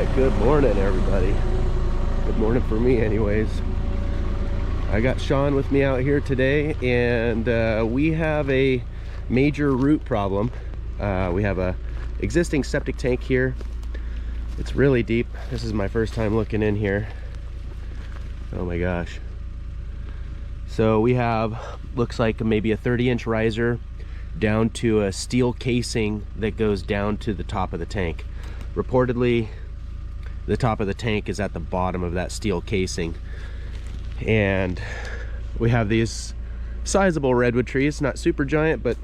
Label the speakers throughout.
Speaker 1: right, good morning everybody. Good morning for me anyways. I got Sean with me out here today, and we have a major root problem. We have a existing septic tank here. It's really deep. This is my first time looking in here. Oh my gosh. So we have, looks like maybe a 30-inch riser down to a steel casing that goes down to the top of the tank. Reportedly, the top of the tank is at the bottom of that steel casing. And we have these sizable redwood trees, not super giant, but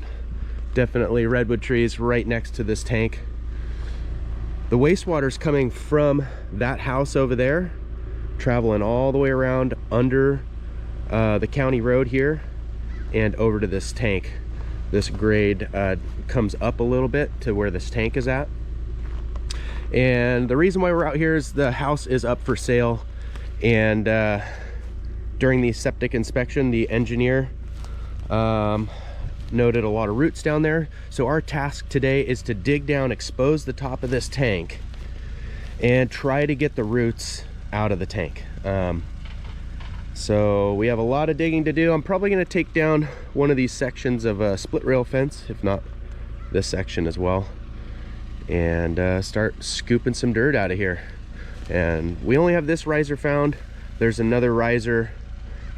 Speaker 1: definitely redwood trees right next to this tank. The wastewater's coming from that house over there, traveling all the way around under the county road here and over to this tank. This grade comes up a little bit to where this tank is at. And the reason why we're out here is the house is up for sale, and during the septic inspection, the engineer noted a lot of roots down there. So our task today is to dig down, expose the top of this tank, and try to get the roots out of the tank. So we have a lot of digging to do. I'm probably going to take down one of these sections of a split rail fence, if not this section as well, and start scooping some dirt out of here. And we only have this riser found. There's another riser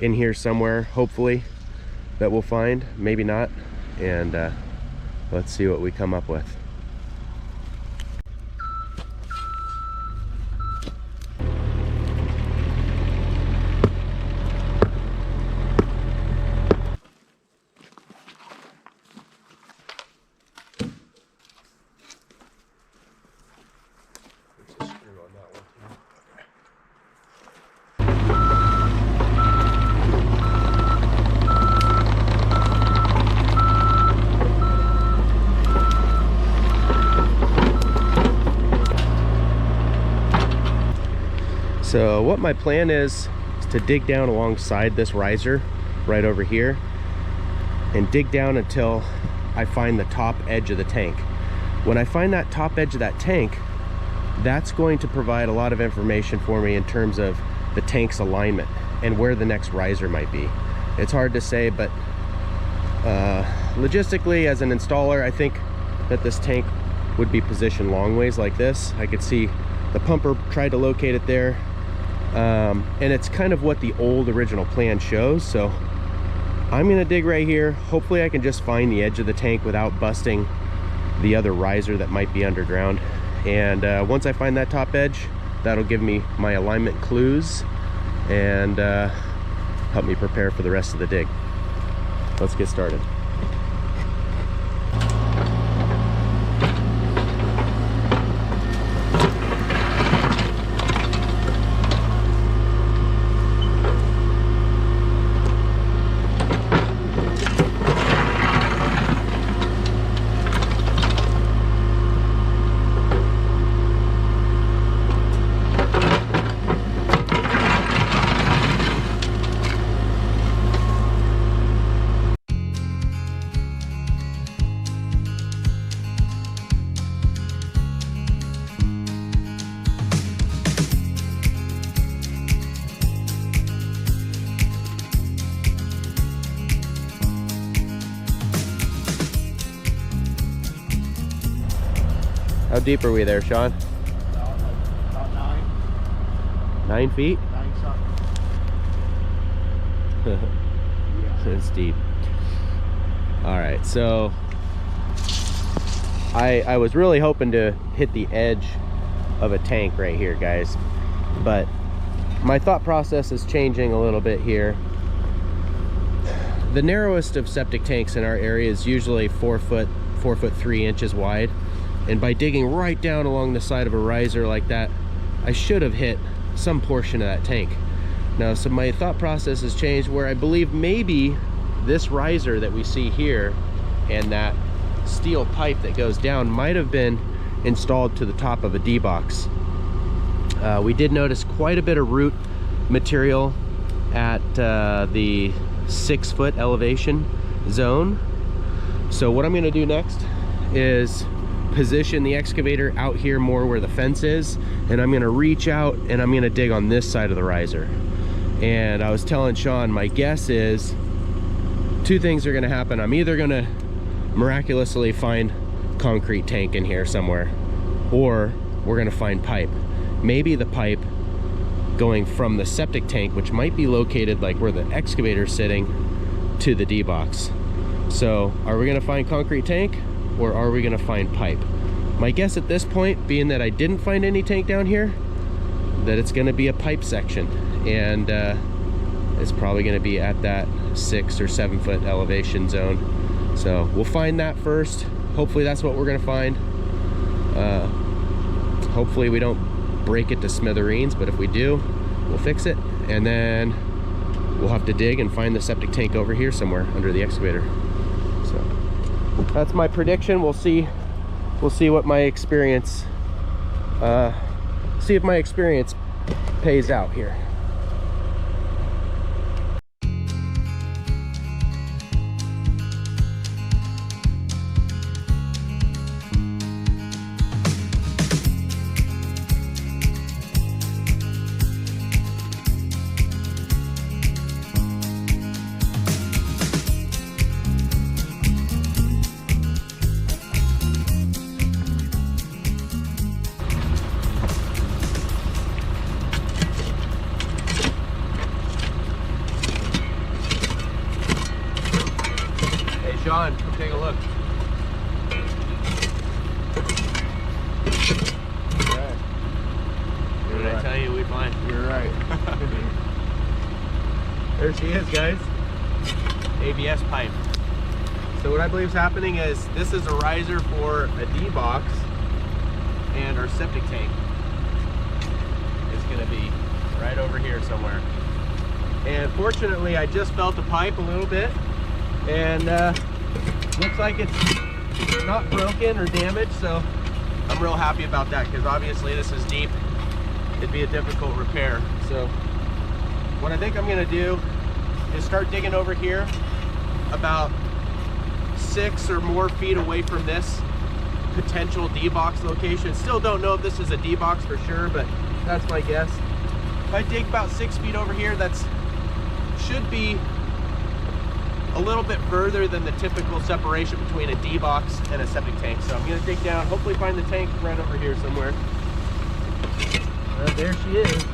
Speaker 1: in here somewhere, hopefully, that we'll find, maybe not. And let's see what we come up with. So what my plan is to dig down alongside this riser right over here and dig down until I find the top edge of the tank. When I find that top edge of that tank, that's going to provide a lot of information for me in terms of the tank's alignment and where the next riser might be. It's hard to say, but logistically, as an installer, I think that this tank would be positioned long ways like this. I could see the pumper tried to locate it there. And it's kind of what the old original plan shows. So I'm gonna dig right here. Hopefully I can just find the edge of the tank without busting the other riser that might be underground. And once I find that top edge, that'll give me my alignment clues and help me prepare for the rest of the dig. Let's get started. How deep are we there, Sean?
Speaker 2: About 9.
Speaker 1: 9 feet?
Speaker 2: 9 something.
Speaker 1: It's deep. All right, so I was really hoping to hit the edge of a tank right here, guys, but my thought process is changing a little bit here. The narrowest of septic tanks in our area is usually 4 foot 3 inches wide. And by digging right down along the side of a riser like that, I should have hit some portion of that tank. Now, so my thought process has changed where I believe maybe this riser that we see here and that steel pipe that goes down might have been installed to the top of a D-box. We did notice quite a bit of root material at the 6 foot elevation zone. So what I'm going to do next is position the excavator out here more where the fence is, and I'm gonna reach out and I'm gonna dig on this side of the riser. And I was telling Sean, my guess is two things are gonna happen. I'm either gonna miraculously find concrete tank in here somewhere, or we're gonna find pipe. Maybe the pipe going from the septic tank, which might be located like where the excavator's sitting, to the D-box. So are we gonna find concrete tank, or are we gonna find pipe? My guess at this point, being that I didn't find any tank down here, that it's gonna be a pipe section, and it's probably gonna be at that 6 or 7 foot elevation zone. So we'll find that first. Hopefully that's what we're gonna find. Hopefully we don't break it to smithereens, but if we do, we'll fix it, and then we'll have to dig and find the septic tank over here somewhere under the excavator. So that's my prediction. We'll see what my experience see if my experience pays out here. John, come take a look.
Speaker 2: Right.
Speaker 1: What did I tell you we'd find?
Speaker 2: You're right.
Speaker 1: There she is, guys. ABS pipe. So what I believe is happening is this is a riser for a D-box, and our septic tank is going to be right over here somewhere. And fortunately, I just felt the pipe a little bit, and looks like it's not broken or damaged, so I'm real happy about that, because obviously this is deep. It'd be a difficult repair. So what I think I'm gonna do is start digging over here about 6 or more feet away from this potential D-box location. Still don't know if this is a D-box for sure, but that's my guess. If I dig about 6 feet over here, that's should be a little bit further than the typical separation between a D-box and a septic tank. So I'm gonna dig down, hopefully find the tank right over here somewhere. There she is.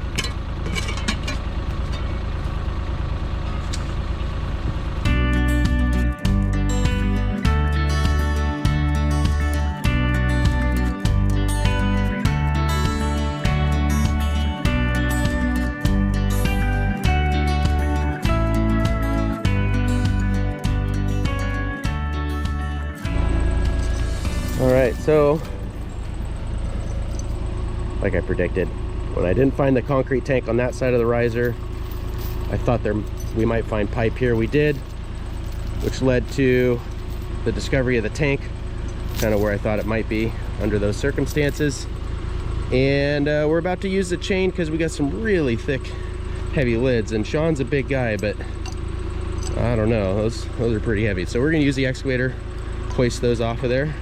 Speaker 1: All right, so like I predicted, when I didn't find the concrete tank on that side of the riser, I thought we might find pipe here. We did, which led to the discovery of the tank, kind of where I thought it might be under those circumstances. And we're about to use the chain because we got some really thick, heavy lids, and Sean's a big guy, but I don't know, those are pretty heavy. So we're gonna use the excavator, hoist those off of there,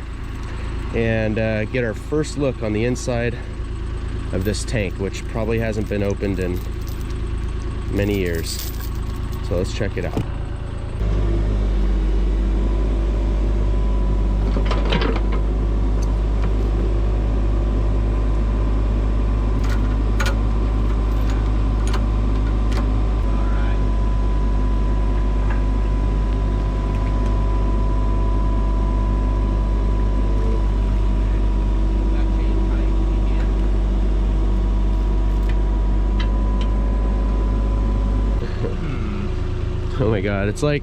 Speaker 1: and get our first look on the inside of this tank, which probably hasn't been opened in many years. So let's check it out. Oh my God, it's like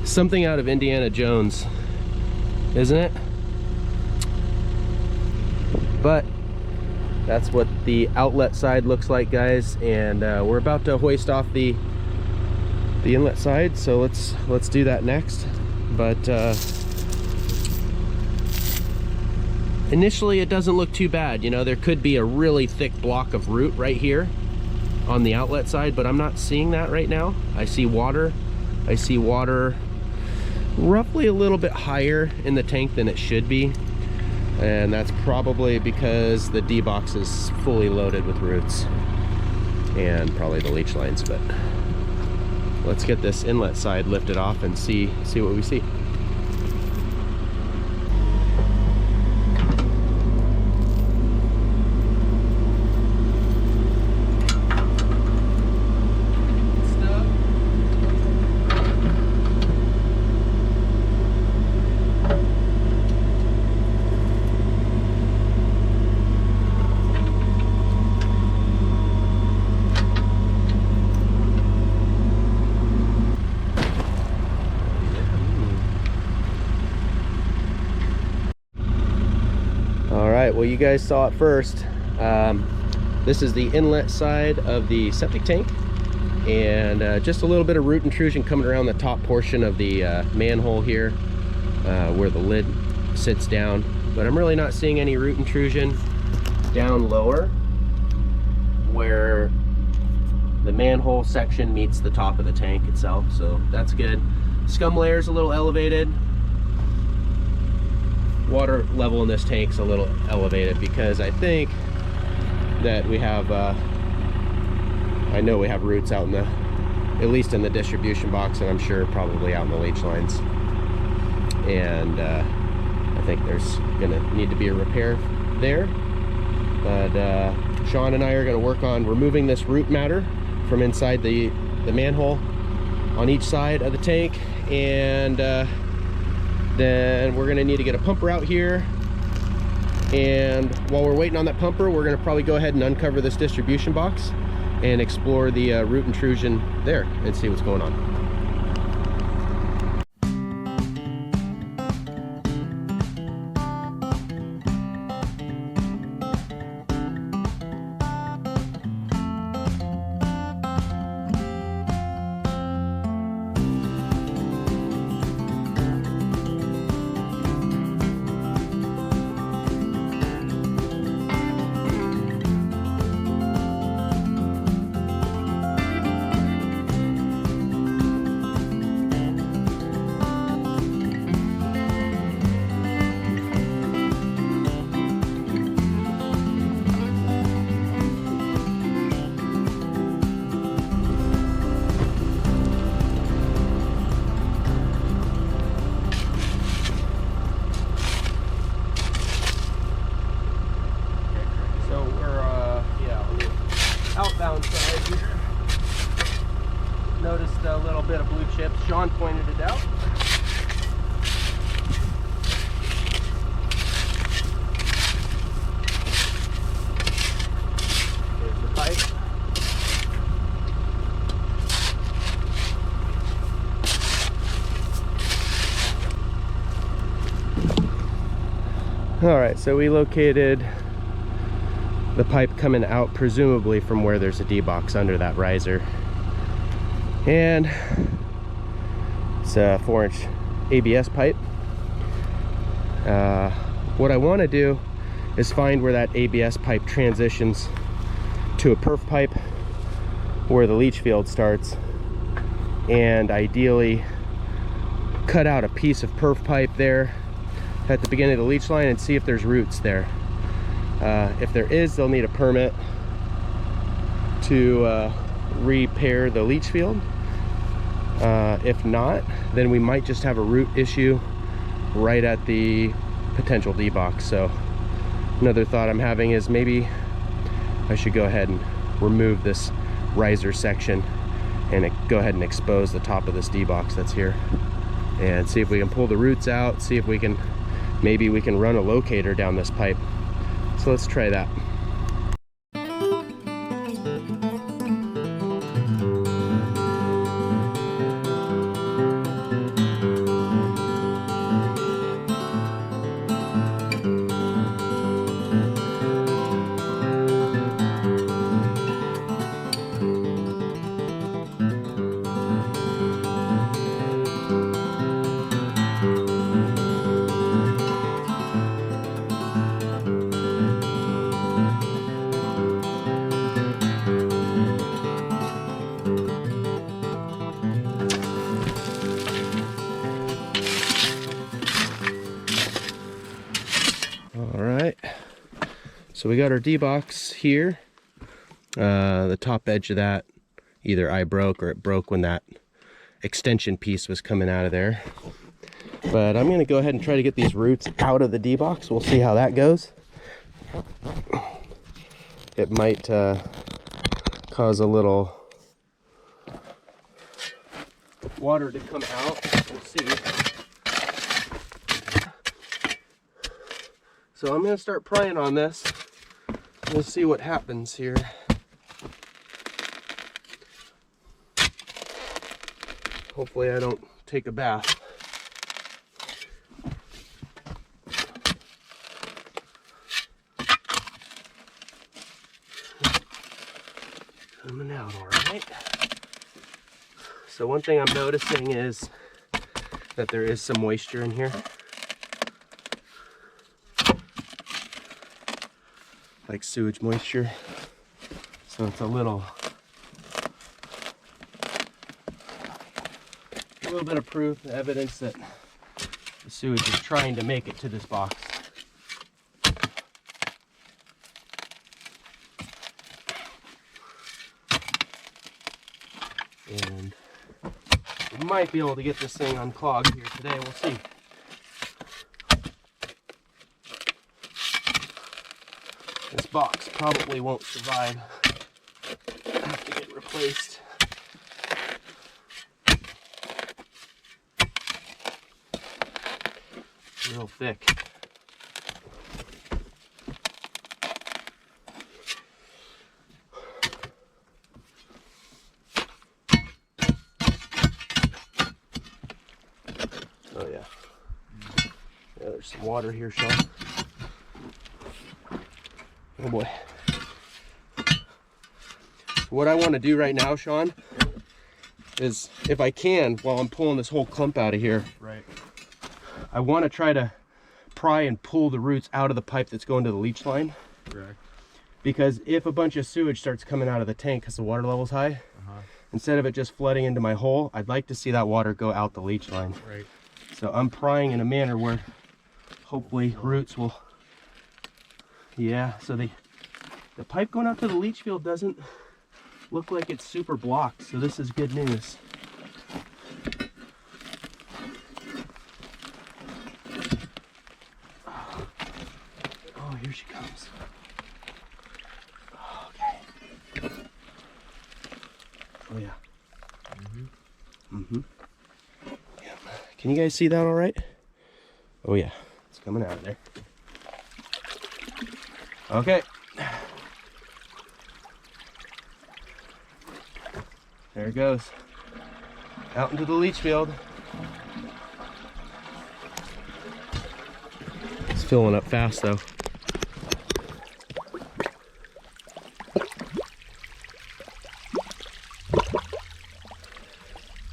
Speaker 1: something out of Indiana Jones, isn't it? But that's what the outlet side looks like, guys, and we're about to hoist off the inlet side, so let's do that next. But initially it doesn't look too bad. You know, there could be a really thick block of root right here on the outlet side, but I'm not seeing that right now. I see water roughly a little bit higher in the tank than it should be. and that's probably because the D box is fully loaded with roots and probably the leach lines. But let's get this inlet side lifted off and see what we see. Well, you guys saw it first. This is the inlet side of the septic tank, and just a little bit of root intrusion coming around the top portion of the manhole here, where the lid sits down. But I'm really not seeing any root intrusion down lower where the manhole section meets the top of the tank itself, so that's good. Scum layer is a little elevated. Water level in this tank's a little elevated because I think that we have I know we have roots out in the, at least in the distribution box, and I'm sure probably out in the leach lines, and I think there's gonna need to be a repair there. But Sean and I are gonna work on removing this root matter from inside the manhole on each side of the tank, and then we're gonna need to get a pumper out here, and while we're waiting on that pumper, we're gonna probably go ahead and uncover this distribution box and explore the root intrusion there and see what's going on. Outbound side here. Noticed a little bit of blue chips. Sean pointed it out. There's the pipe. All right, so we located the pipe coming out presumably from where there's a D-box under that riser, and it's a 4-inch ABS pipe. What I want to do is find where that ABS pipe transitions to a perf pipe where the leach field starts, and ideally cut out a piece of perf pipe there at the beginning of the leach line and see if there's roots there. If there is, they'll need a permit to repair the leach field. If not, then we might just have a root issue right at the potential D-box. So another thought I'm having is maybe I should go ahead and remove this riser section and go ahead and expose the top of this D-box that's here, and see if we can pull the roots out, see if we can, maybe we can run a locator down this pipe. So let's try that. right, so we got our D-box here. The top edge of that, either I broke or it broke when that extension piece was coming out of there. But I'm gonna go ahead and try to get these roots out of the D-box. We'll see how that goes. It might cause a little water to come out. We'll see. So I'm gonna start prying on this. We'll see what happens here. Hopefully I don't take a bath. Coming out all right. So one thing I'm noticing is that there is some moisture in here. Like sewage moisture. So it's a little bit of proof, evidence that the sewage is trying to make it to this box. And we might be able to get this thing unclogged here today. We'll see. This box probably won't survive. I have to get replaced. Real thick. Oh yeah. Yeah, there's some water here, Sean. Oh boy. What I want to do right now, Sean, is if I can, while I'm pulling this whole clump out of here,
Speaker 2: Right.
Speaker 1: I want to try to pry and pull the roots out of the pipe that's going to the leach line.
Speaker 2: Correct.
Speaker 1: Because if a bunch of sewage starts coming out of the tank because the water level's high, instead of it just flooding into my hole, I'd like to see that water go out the leach line.
Speaker 2: Right.
Speaker 1: So I'm prying in a manner where hopefully roots will, yeah, so the pipe going out to the leach field doesn't look like it's super blocked, so this is good news. Oh, here she comes. Okay. Oh yeah. Yeah. Can you guys see that all right? Oh yeah, it's coming out of there. Okay. There it goes. Out into the leach field. It's filling up fast though.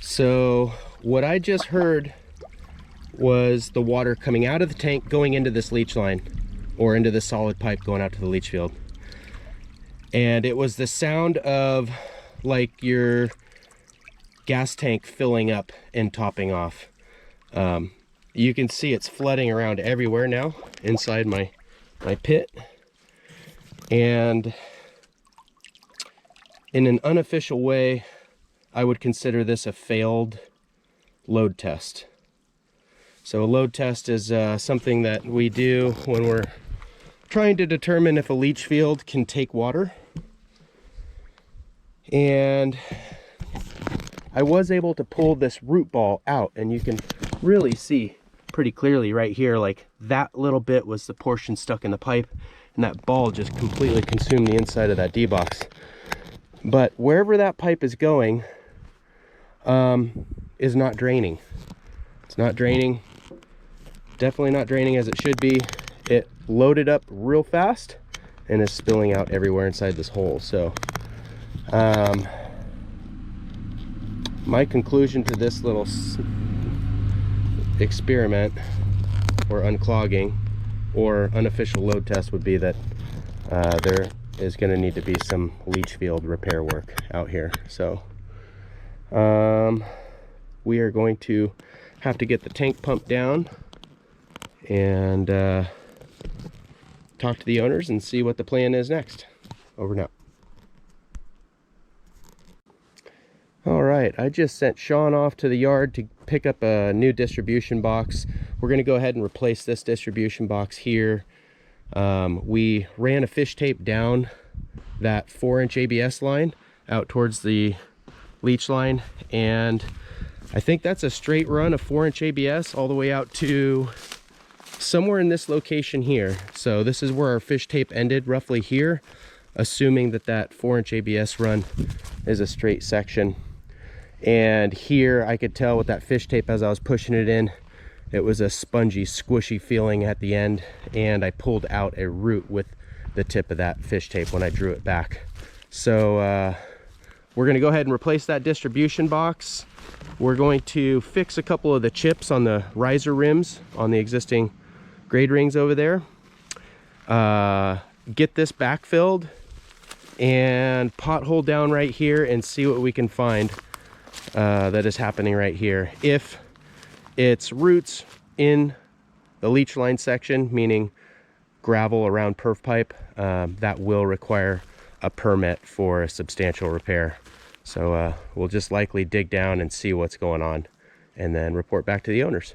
Speaker 1: So what I just heard was the water coming out of the tank going into this leach line, or into the solid pipe going out to the leach field. And it was the sound of like your gas tank filling up and topping off. You can see it's flooding around everywhere now inside my pit. And in an unofficial way, I would consider this a failed load test. So a load test is something that we do when we're trying to determine if a leach field can take water. And I was able to pull this root ball out, and you can really see pretty clearly right here, like that little bit was the portion stuck in the pipe, and that ball just completely consumed the inside of that D-box. But wherever that pipe is going is not draining. It's not draining, definitely not draining as it should be. It loaded up real fast and is spilling out everywhere inside this hole. So my conclusion to this little experiment or unclogging or unofficial load test would be that there is going to need to be some leach field repair work out here. So we are going to have to get the tank pumped down and talk to the owners and see what the plan is next. Over now. All right, I just sent Sean off to the yard to pick up a new distribution box. We're going to go ahead and replace this distribution box here. We ran a fish tape down that 4-inch ABS line out towards the leach line, and I think that's a straight run of 4-inch ABS all the way out to somewhere in this location here. So this is where our fish tape ended, roughly here, assuming that that 4-inch ABS run is a straight section. And here I could tell with that fish tape as I was pushing it in, it was a spongy, squishy feeling at the end, and I pulled out a root with the tip of that fish tape when I drew it back. So we're going to go ahead and replace that distribution box. We're going to fix a couple of the chips on the riser rims on the existing grade rings over there. Get this backfilled and pothole down right here and see what we can find that is happening right here. If it's roots in the leach line section, meaning gravel around perf pipe, that will require a permit for a substantial repair. So we'll just likely dig down and see what's going on and then report back to the owners.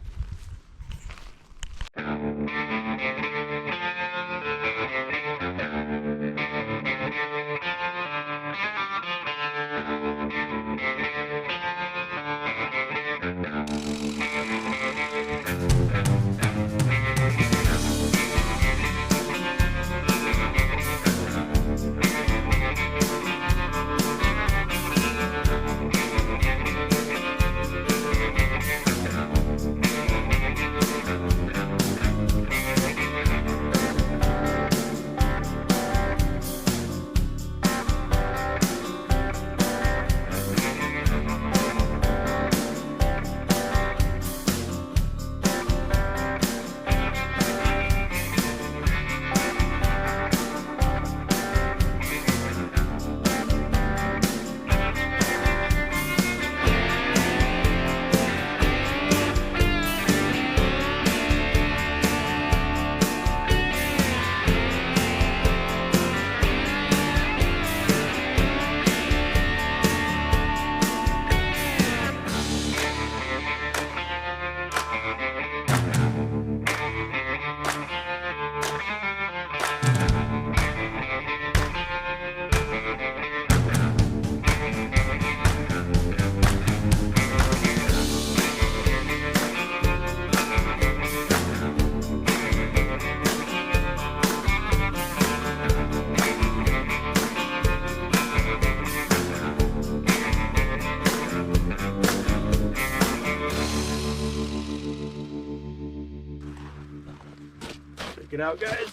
Speaker 1: Check it out, guys.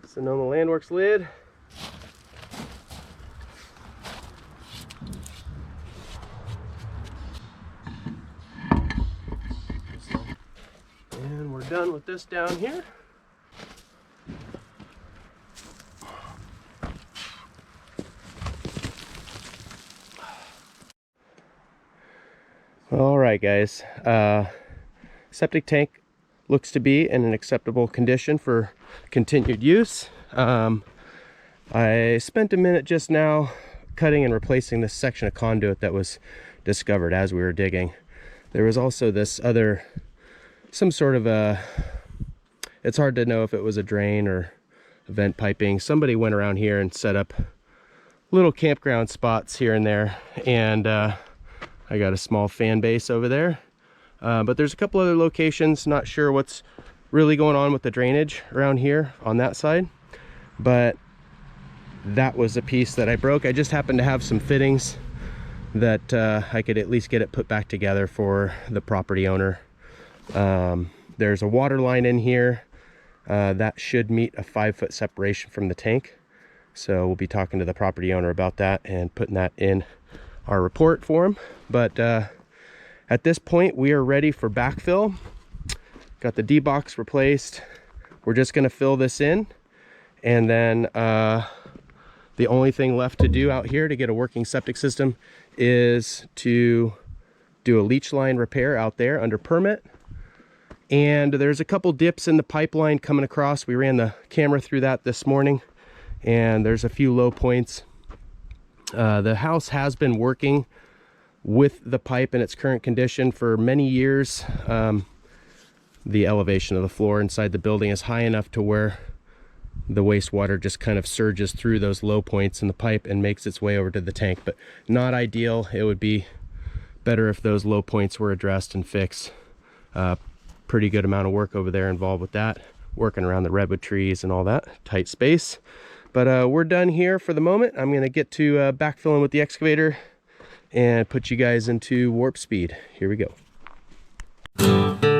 Speaker 1: Sonoma Landworks lid. And we're done with this down here. All right, guys. Septic tank looks to be in an acceptable condition for continued use. I spent a minute just now cutting and replacing this section of conduit that was discovered as we were digging. There was also this other, some sort of a, it's hard to know if it was a drain or vent piping. Somebody went around here and set up little campground spots here and there, and I got a small fan base over there. But there's a couple other locations, not sure what's really going on with the drainage around here on that side, but that was a piece that I broke. I just happened to have some fittings that I could at least get it put back together for the property owner. There's a water line in here that should meet a 5-foot separation from the tank. So we'll be talking to the property owner about that and putting that in our report for him. But at this point, we are ready for backfill. Got the D-box replaced. We're just going to fill this in, and then the only thing left to do out here to get a working septic system is to do a leach line repair out there under permit, And there's a couple dips in the pipeline coming across. We ran the camera through that this morning, and there's a few low points. The house has been working with the pipe in its current condition for many years. The elevation of the floor inside the building is high enough to where the wastewater just kind of surges through those low points in the pipe and makes its way over to the tank, but not ideal. It would be better if those low points were addressed and fixed. Pretty good amount of work over there involved with that, working around the redwood trees and all that, tight space. But we're done here for the moment. I'm gonna get to backfilling with the excavator and put you guys into warp speed. Here we go.